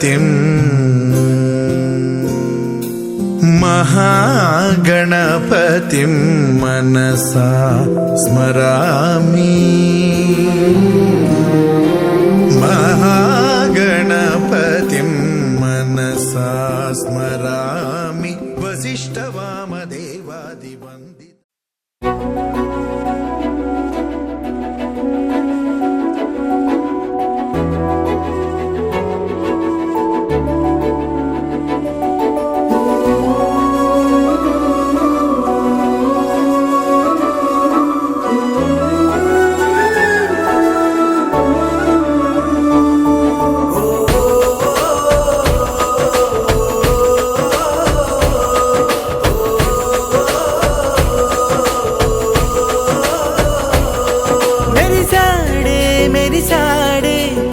गणपतिं महागणपतिं मनसा स्मरामि। महागणपतिं मनसा स्मरामि। वसिष्ठवामदेवादिवन्दित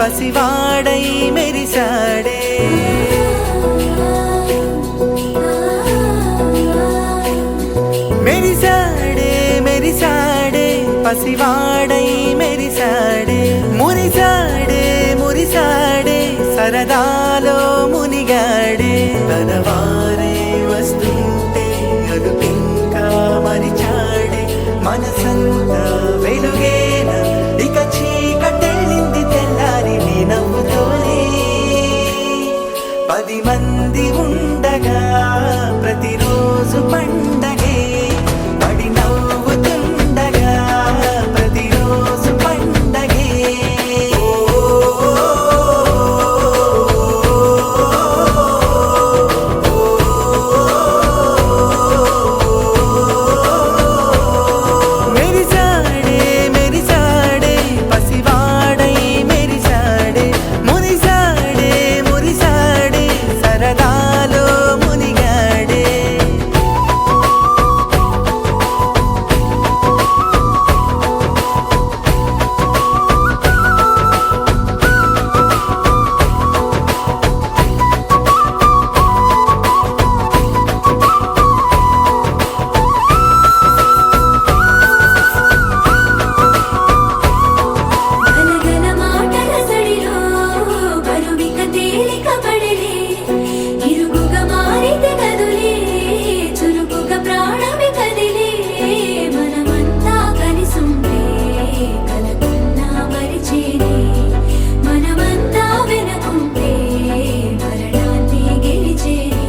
పసివాడై మెరిసాడే మెరిసాడే మెరిసాడే పసివాడై మెరిసాడే మురిసాడే మురిసాడే సరదాలో మునిగాడే తనవారే వస్తుంటే అదుపింకా మరిచాడే మనసంతా వెలుగేన ఇక చీకటెళ్ళింది తెల్లారి నీ నవ్వుతోనే 10 మంది ఉండగా ప్రతిరోజు పండగే పడి నవ్వుతుండగా ప్రతిరోజు పండగే మెరిసాడే మెరిసాడే పసివాడై మెరిసాడే మురిసాడే మురిసాడే సరదాలో మునిగాడే గనగన మాటల సడిలో బరువిక తేలిక పడలే ఇరుగుగా మారితే కదులే చురుకుగా ప్రాణమి కదిలే మనమంతా కలిసుంటే కలకున్నా మరిచేనే మనమంతా వెనకుంటే మరణాన్ని గెలిచేనే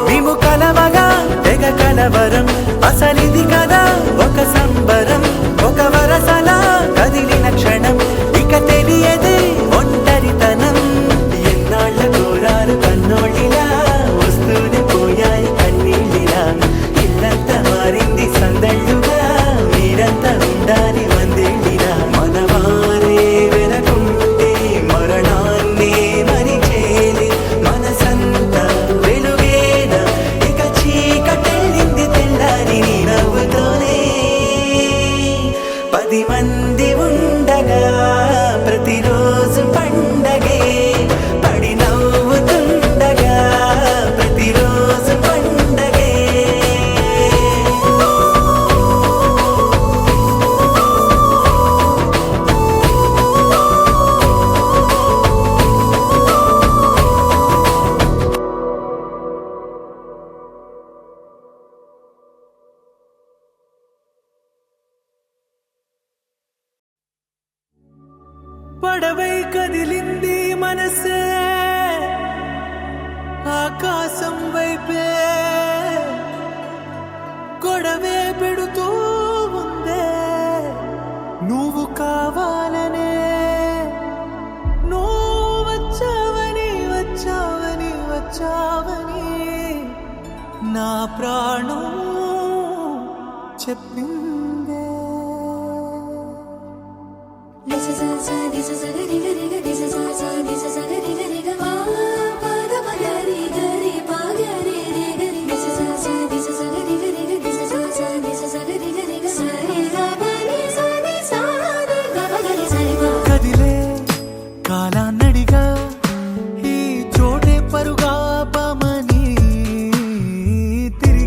మేము కలవగా తెగ కలవరం అసలిది కదా ఒక సంబరం ఒక వరసలా కదిలిన క్షణం ఇక తెలియదే ఒంటరితనం ఎన్నాళ్ళ కోరారు కన్నోళ్ళిలా వస్తూనే పోయాయి కన్నీళ్ళిలా ఇల్లంతా మారింది సందళ్ళుగా మీరంతా ఉండాలి వందేళ్ళిలా మనవారే వెనకుంటే మరణాన్ని మరిచేలి మనసంతా వెలుగేన ఇక చీకటెళ్ళింది తెల్లారి నీ నవ్వుతోనే 10 మంది ఉండగా ప్రతిరోజు పండగే పడి నవ్వుతుండగా ప్రతిరోజు పండగే పడవై కదిలింది మనసే ఆకాశం వైపే గొడవే పెడుతూ ఉందే నువ్వు కావాలనే నువ్వు వచ్చావని వచ్చావని వచ్చావని నా ప్రాణం చెప్పిందే This is a gari gari gari this is a gari gari ga pa pa da pa gari gari pa gari re gari this is a gari gari ga this is a gari gari ga sa re ga pa ni sa re ga pa gari sa re ga కదిలే కాలాన్నడిగా ఈ చోటే పరుగా పమని తిరిగి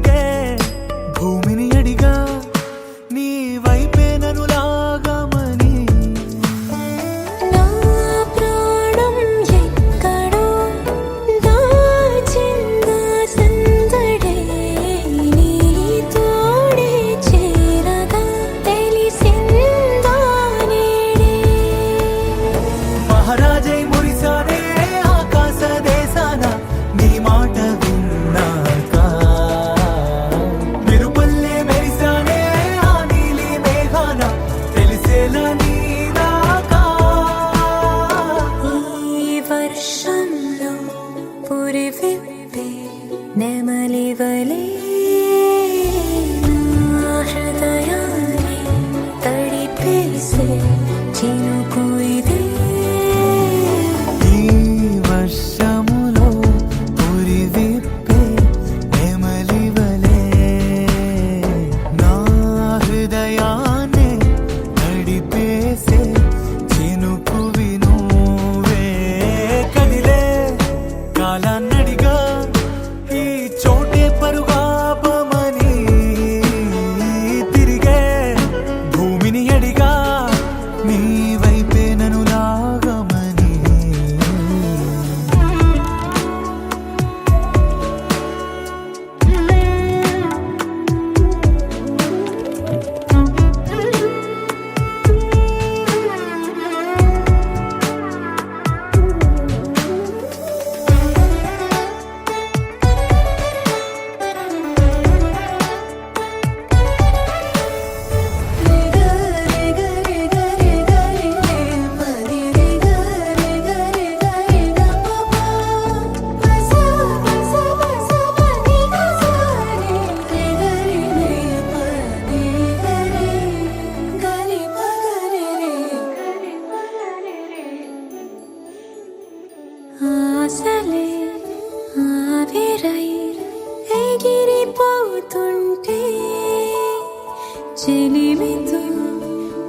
చెబుతూ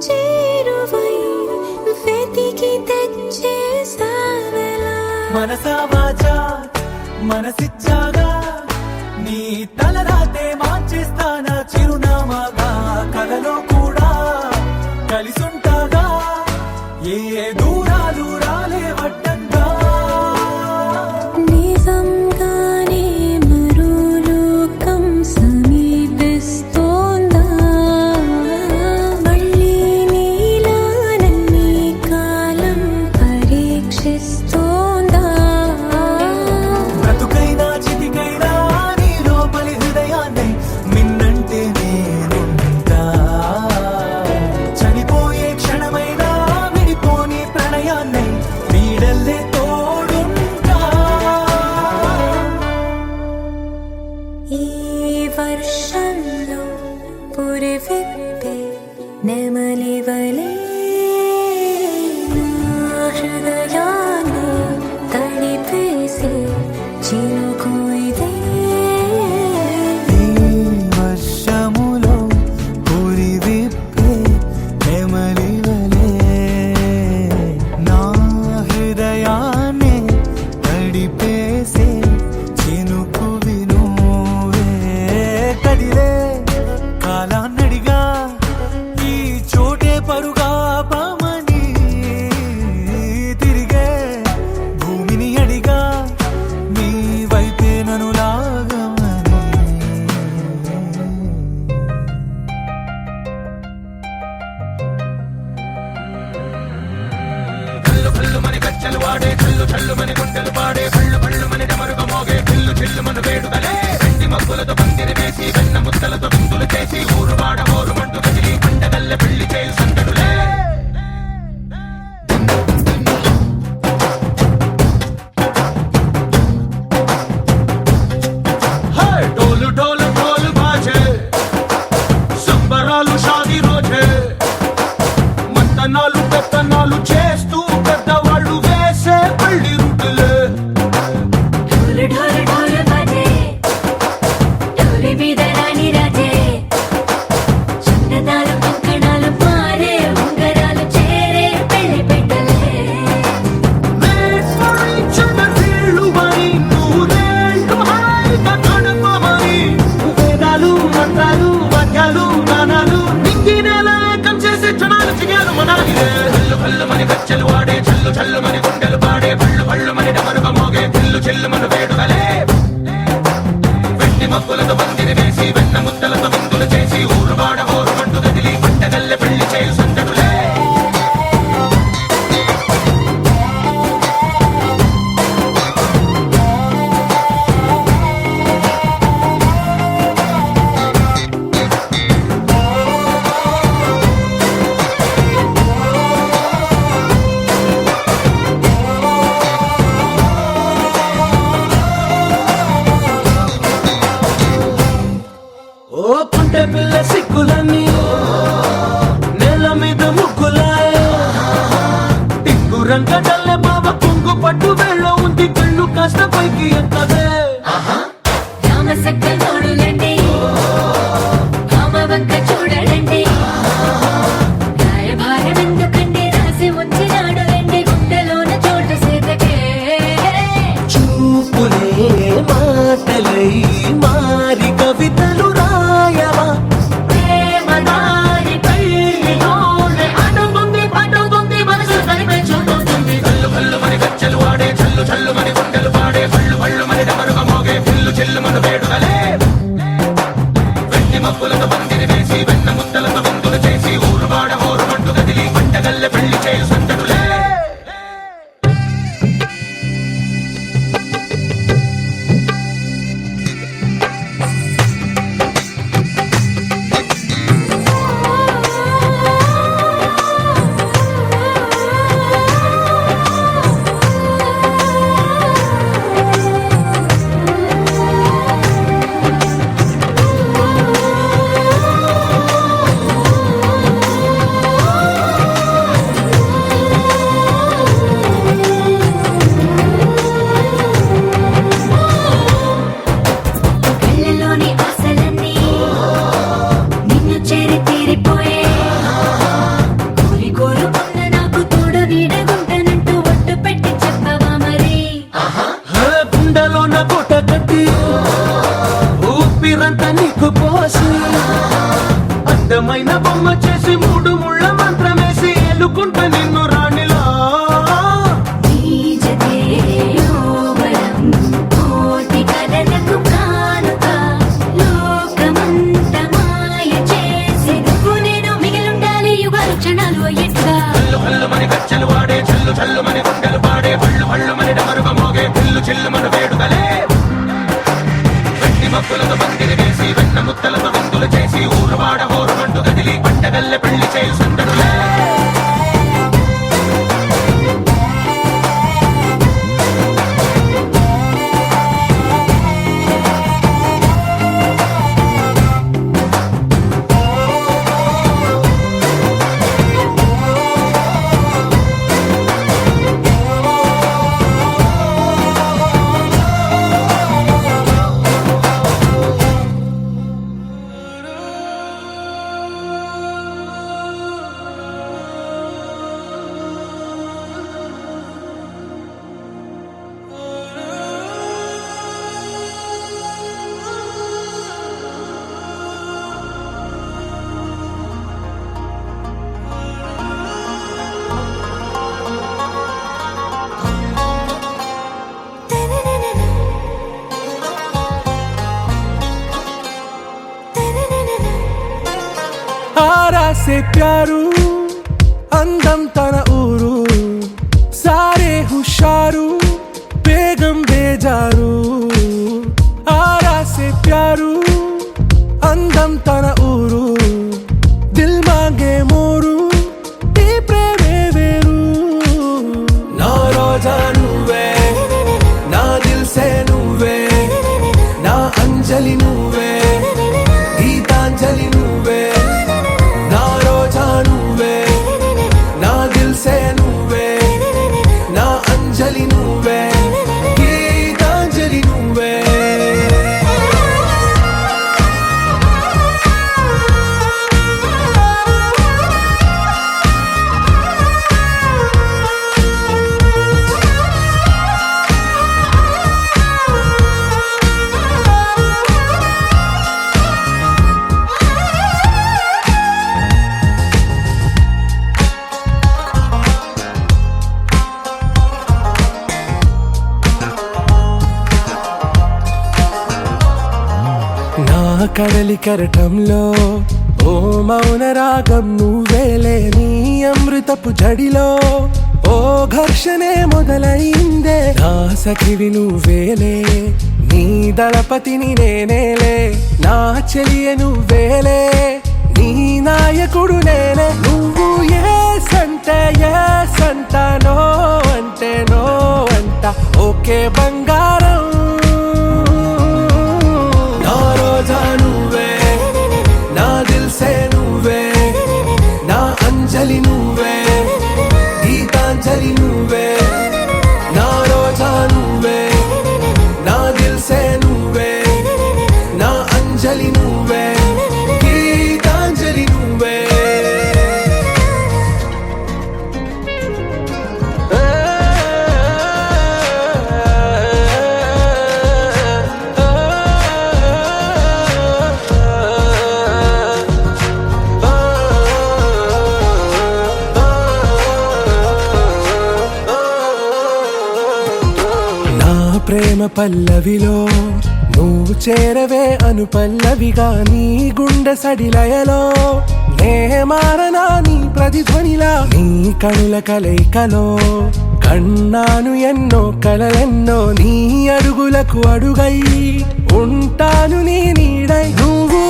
చేరువై వెతికి తెచ్చేసావెలా మనసా వాచా మనసిచ్చాగా నీ తలరాతే మార్చేస్తానా చిరునామాగా కలలో కూడా కలిసుంటాగా ఏ దూరాలు రాలే వడ్డంగా నిజంగానే మరో లోకం సమీపిస్తోందా మళ్ళీ నీలానన్ని కాలం పరీక్షిస్తోందా బ్రతుకైనా చితికైనా నీ లోపలి హృదయాన్ని మిన్నంటే నేనుంటా చనిపోయే క్షణమైనా విడిపోని ప్రణయాన్ని నీడల్లే తోడుంటా ఈ వర్షంలో పురివిప్పే నెమలివలే నా హృదయాన్ని తడిపేసి చినుకు ఇదే ఈ వర్షములో పురివిప్పే నెమలివలే నా హృదయాన్ని తడిపేసే చినుకు వినువే కదిలే కాలాన్నడిగా ఈ చోటే పరుగా పామని తిరిగే భూమిని అడిగా నీ వైపే నన్ను లాగమని డోలు డోలు డోలు బాజే సంబరాలు షాదీ రోజే మంతనాలు పెత్తనాలు చేస్తూ పెద్దవాళ్ళు వేసే పల్లి రుటులే ढोल ढोल ढोल बजे ढोली మీద రాణి రాజే చందనాలు కంకణాలు మారే ఉంగరాలు చేరే పెళ్లి పెట్టలే Let's for each other వీళ్ళువని నూరేళ్ళు హాయిగా గడపమని వేదాలు మంత్రాలు వాక్యాలు నానాలు నింగినేల ఏకం చేసే క్షణాలు చిగాలు మనాలిలే కళ్ళు కళ్ళు మని గచ్చలు వాడే చల్లు చల్లు మని గుండెలు పాడే పళ్ళు పళ్ళు మని డమరుగ మోగే చిల్లు చిల్లు మను వేడుకలే వెండి మబ్బులతో పందిరి వేసి వెన్న ముద్దలతో విందులు చేసి ఊరు వాడ ఊరు మంటు గదిలి పంటగల్లె పెళ్లి చేయు సందడులే అందమైన బొమ్మ చేసి మూడు ముళ్ళ మంత్రమేసి ఎలుకుంట నిన్ను రాణిలా కోటి కలలకు కానుక లోకమంత మాయ చేసి నేను మిగిలుండాలి యుగాలు క్షణాలు అయ్యేట్టుగా హల్లు హల్లు మని గచ్చలు వాడే చల్లు చల్లు మని గుండెలు పాడే హల్లు హల్లు మని డమరుగ మోగే పిల్లు చిల్లు మన వేడుకలే వెట్టి మబ్బులతో పందిరి వేసి వెన్న ముత్తలతో విందులు చేసి ఊరువాడ ఊరుమంటూ కదిలి పంటగల్లె పెళ్లి చేయు సందడులే आरा से प्यारू అందం తన ఊరు సారే హుషారు బేగం బేజారు ఆరా సే ప్యారు అందం తన ఊరు దిల్ మాంగే మోరు ఈ ప్రేమే వేరు నా రోజా నువ్వే నా దిల్ సే నువ్వే నా అంజలి నువ్వే గీతాంజలి నువ్వే నా రోజా నువ్వే నా దిల్ సే నువ్వే నా అంజలి నువ్వే గీతాంజలి నువ్వే నా కడలి కరటంలో ఓ మౌన రాగం నువ్వేలే నీ అమృతపు జడిలో ఓ ఘర్షణే మొదలైందే నా సఖివి నువ్వేలే నీ దళపతిని నేనేలే నా చెలియ నువ్వేలే నీ నాయకుడు నేనే నువ్వు ఏ సంట నో అంటే నో అంట ఓకే బంగారం నా రోజా నువ్వే నా దిల్ సే నువ్వే నా అంజలి నువ్వే గీతాంజలి నువ్వే నా రోజా నువ్వే నా దిల్ సే నువ్వే నా అంజలి నువ్వే గీతాంజలి నువ్వే ప్రేమ పల్లవిలో నువ్వు చేరవే అను పల్లవిగా నీ గుండె సడిలయలో నే మారనా నీ ప్రతిధ్వనిలా నీ కనుల కలయికలో కన్నాను ఎన్నో కలలెన్నో నీ అడుగులకు అడుగై ఉంటాను నీ నీడై నువ్వు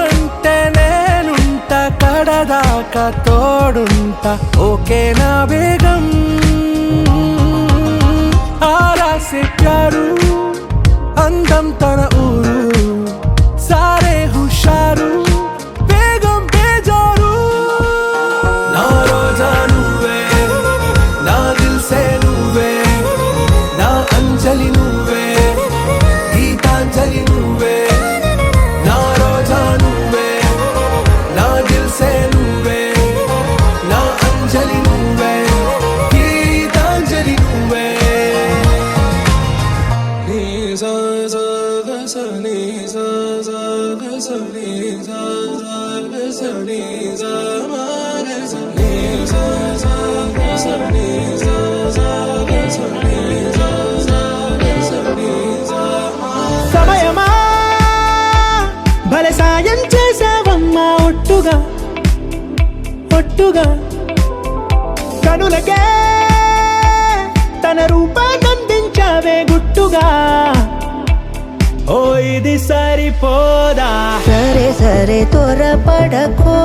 అంటే నేనుంట కడదాకా తోడుంటా ఓకే నా బేగం ఆరా సే ప్యారు అందం తన ఊరు సారే హుషారు బేగం బేజారు నా రోజా నువ్వే నా దిల్ సే నువ్వే నా అంజలి నువ్వే గీతాంజలి నువ్వే నా రోజా నువ్వే నా దిల్ సే నువ్వే నా అంజలి నువ్వే గీతాంజలి నువ్వే సమయమా భలే సాయం చేసావమ్మా ఒట్టుగా ఒట్టుగా కనులకే తన రూపాన్నందించావే గుట్టుగా ఓ ఇది సరిపోదా సరే సరే త్వరపడకో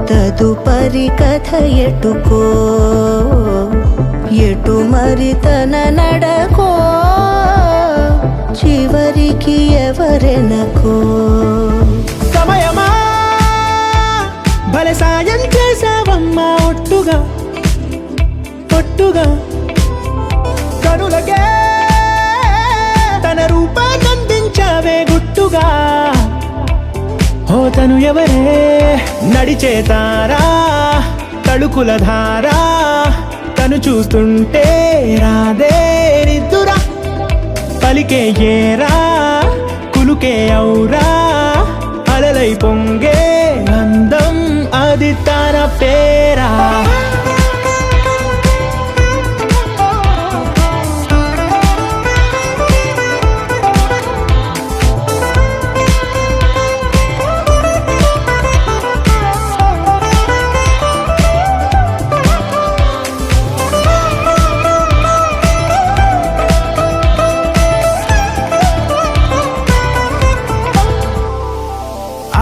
తదుపరి కథ ఎటుకో ఎటు మరి తన నడకో చివరికి ఎవరెనకో సమయమా భలే సాయం చేసావమ్మా ఒట్టుగా ఒట్టుగా కనులకే తన రూపాన్నందించావే గుట్టుగా ఓ తను ఎవరే నడిచే తారా తళుకుల ధారా తను చూస్తుంటే రాదే నిద్దురా పలికే ఏరా కులుకే ఔరా అలలై పొంగే అందం అది తన పేరా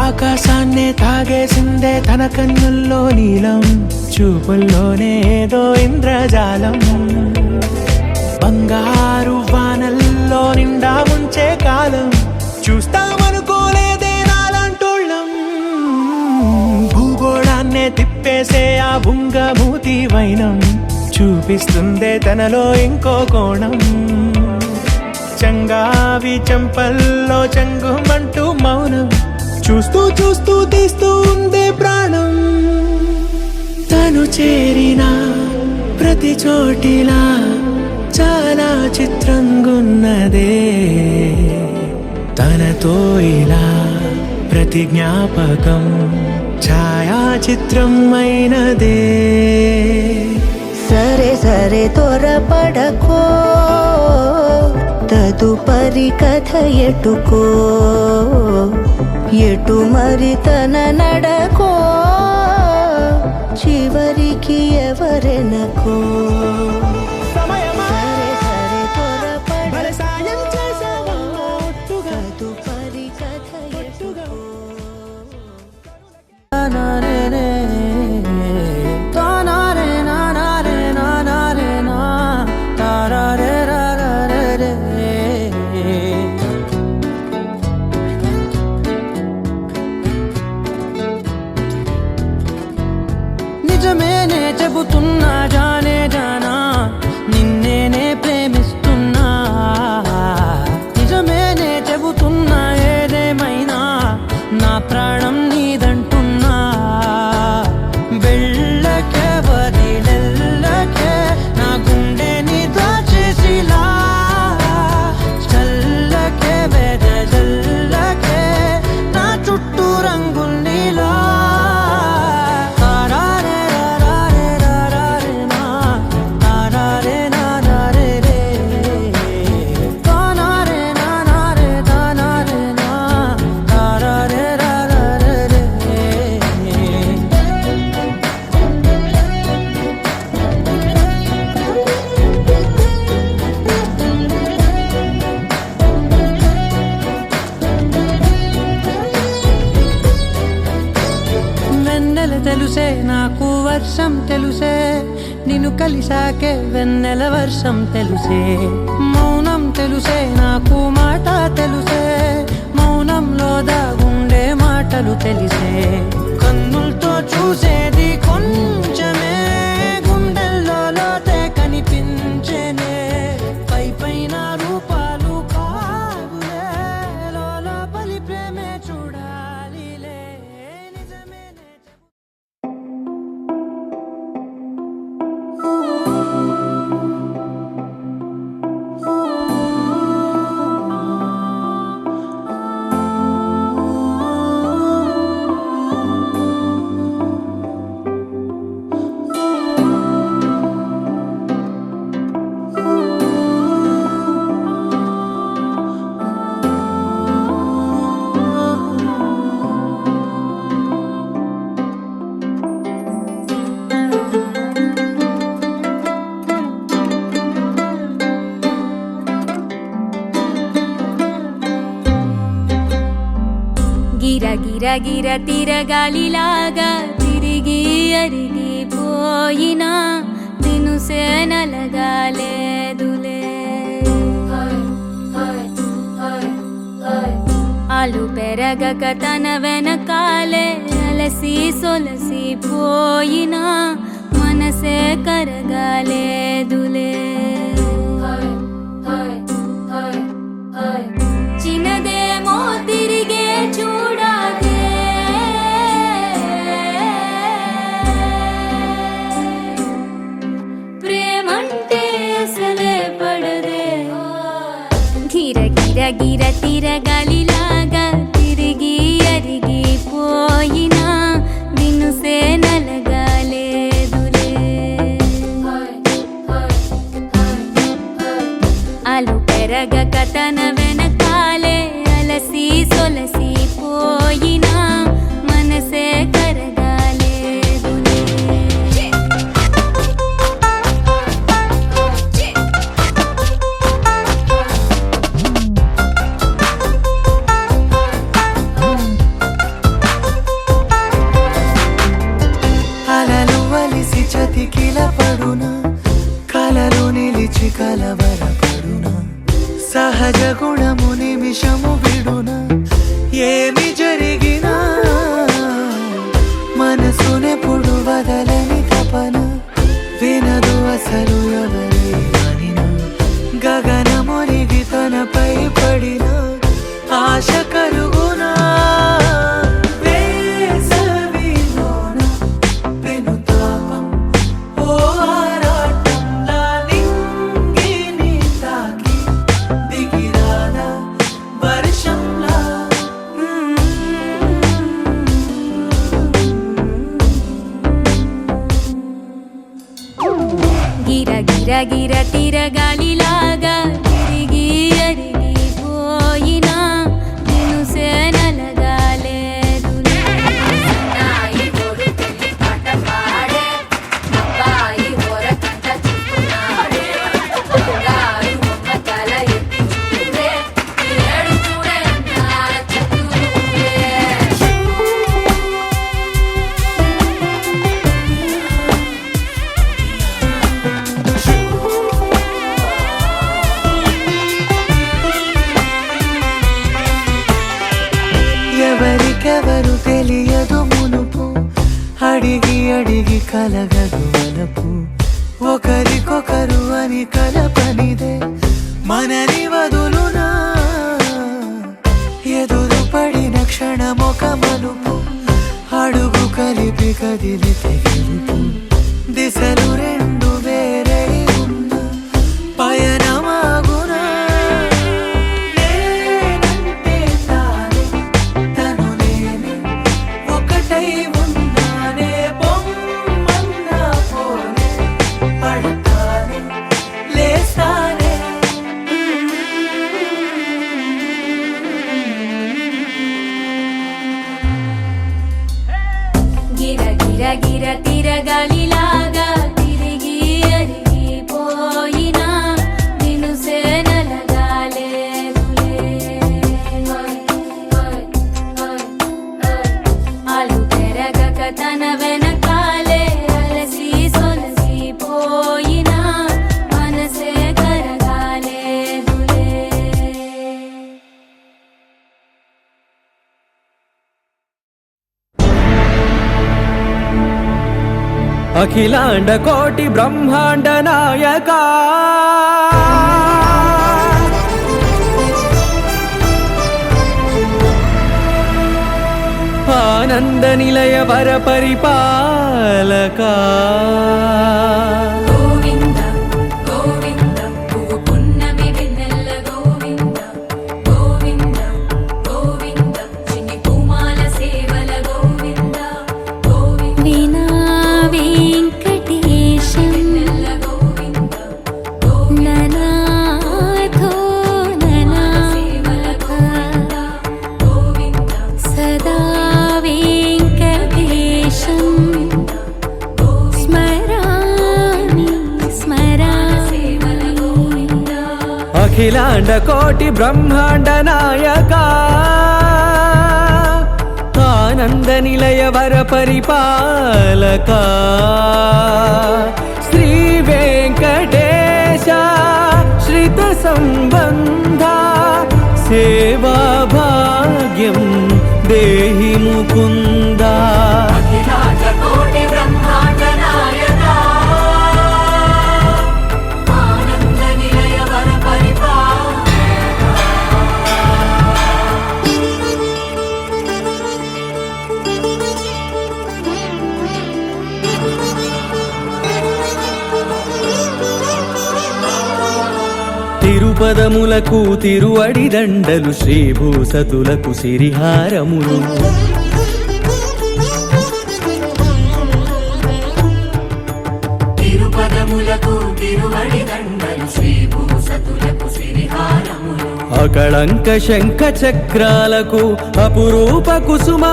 ఆకాశాన్నే తాగేసిందే తన కన్నుల్లో నీలం చూపుల్లోనే ఏదో ఇంద్రజాలం బంగారు వానల్లో నిండా ముంచే కాలం చూస్తామనుకోలేదే నాలంటోళ్ళం భూగోళాన్నే తిప్పేసే ఆ బుంగమూతి వైనం చూపిస్తుందే తనలో ఇంకో కోణం చంగావి చంపల్లో చంగుమంటూ మౌనం చూస్తూ చూస్తూ తీస్తూ ఉందే ప్రాణం తను చేరిన ప్రతి చోటిలా చాలా చిత్రంగున్నదే తనతో ఇలా ప్రతి జ్ఞాపకం ఛాయాచిత్రం అయినదే సరే సరే త్వరపడకో తదుపరి కథ ఎటుకో ఎటు మరి తన నడకో చివరికి ఎవరెనకో సమయమా సరే సరే త్వరపడ భలే సాయం చేసావమ్మా ఒట్టుగా తదుపరి కథ ఎటుకో నిజమేనే చెబుతున్నా జానే జానా నిన్నేనే ప్రేమిస్తున్నా నిజమేనే చెబుతున్నా ఏదేమైనా నా ప్రాణం నీదంటున్నా వెళ్ళకే వదిలెల్లకే నా గుండె నీ దాచేసిలా చల్లకే వెదజల్లకే నా చుట్టూ రంగులు నీలా తెలుసే నాకు వర్షం తెలుసే నిన్ను కలిసాకే వెన్నెల వర్షం తెలుసే మౌనం తెలుసే నాకు మాట తెలుసే మౌనంలో దాగుండే మాటలు తెలిసే కన్నులతో చూసేది కొంచెమే గుండెల్లో లోతే కనిపించేనే పై పైన రూపాలు కావులే లోపలి ప్రేమే చూడాలిలే నిజమే గిర తిరగాలిలాగా తిరిగి అరిగిపోయినా దినుసే నలగాలేదులే ఆలు పెరగక తన వెనకాలే అలసి సొలసి పోయినా మనసే కరగాలేదులే చిన్నదేమో తిరిగే చూడాదే ప్రేమంటే అసలే పడదే గిర గిర గిర తిరగాలిలాగా తిరిగి అరిగిపోయినా దినుసే నలగాలేదులే ఆలు పెరగక తన వెనకాలే అలసి సొలసి పోయినా మనసే కరగాలేదులే అలలు వలిసి చతికిల పడునా కలలు నిలిచి కలవరపడునా సహజ గుణము నిమిషము విడునా ఏమి జరిగినా మనసునెప్పుడు వదలని తపన వినదు అసలు ఎవరి అనినా గగనమునిగి తనపై పడిన ఆశ కలుగునా వేసవిలోన పెనుతాపం ఓ ఆరాటంలా నింగిని తాకి దిగిరాదా వర్షంలా గిర గిర గిర తిరగాలిలాగా తిరిగి అరిగిపోయినా దినుసే నలగాలేదులే ఎవరికెవరు తెలియదు మునుపు అడిగి అడిగి కలగదు వలపు ఒకరికొకరు అని కలపనిదే మనని వదులునా ఎదురు పడిన క్షణమొక మలుపు అడుగు కలిపి కదిలితే గెలుపు దిశలు రెండు వేరే ఉన్న పయనమాగునా నేనంటే తానే తను నేనే ఒకటై ఉన్నానే బొమ్మన్నా పోనే పడతానే లేస్తానే గిర గిర గిర తిరగాలిలాగా తిరిగి అరిగిపోయినా దినుసే నలగాలేదులే ఆలు పెరగక తన వెనకాలే అలసి సొలసి పోయినా మనసే కరగాలేదులే అఖిలాండ కోటి బ్రహ్మాండ నాయక ఆనంద నిలయ వర పరిపాలక గోవింద గోవింద పువ్వు పున్నమి వెన్నెల గోవింద గోవింద గోవింద చిన్ని పూమాల సేవల గోవింద గోవింద వీణా వెంకటేశం నెల్ల గోవింద ననాథో ననా సేవల గోవింద గోవింద సదా వెంకటేశం స్మరామి స్మరామి సేవల గోవింద అఖిలాండ కోటి బ్రహ్మాండ నాయక ఆనంద నిలయ వర పరిపాలక శ్రీ వెంకటేశ శ్రిత సంబంధ సేవా భాగ్యం దేహి ముకుంద. అఖిలాండ కోటి బ్రహ్మాండ నాయక ఆనంద నిలయ వర తిరుపదములకు తిరువడి దండలు శ్రీభూసతులకు సిరిహారములు తిరుపదములకు తిరువడి దండలు శ్రీభూసతులకు సిరిహారములు అకళంక శంఖ చక్రాలకు అపురూప కుసుమమాలికలు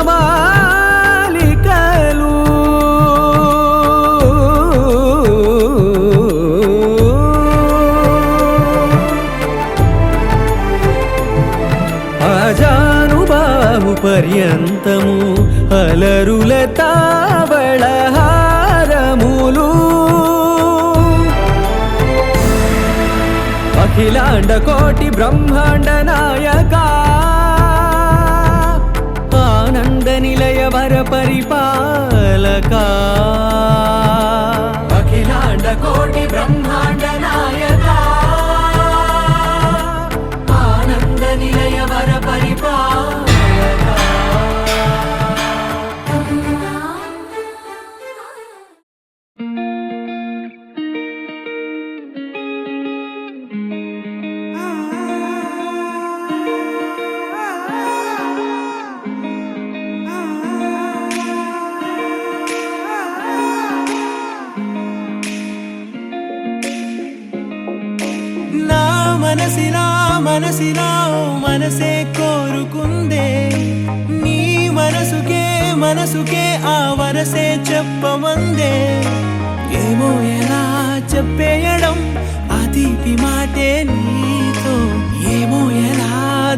అజానుబాహు పర్యంతము అలరుల తావళహారములు అఖిలాండ కోటి బ్రహ్మాండ నాయక ఆనంద నిలయ వర పరిపాలక అఖిలాండ కోటి బ్రహ్మాండ నాయక ఆనంద నిలయ వర పరిపాలక. నా మనసినా ఓ మనసే కోరుకుందే నీ మనసుకే ఆ వరసే చెప్పమందే. ఏమో ఎలా చెప్పేయడం ఆ తీపి మాటే నీతో, ఏమో ఎలా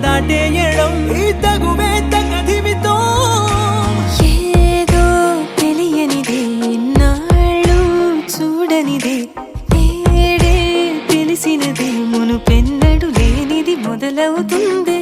దాటేయడం ఈ తగువే తగదిమితో. ఏదో తెలియనిదే నాళ్ళు చూడనిదే తేడే తెలిసినదే మునుపెన్నడు లేనిది మొదలవుతుంది.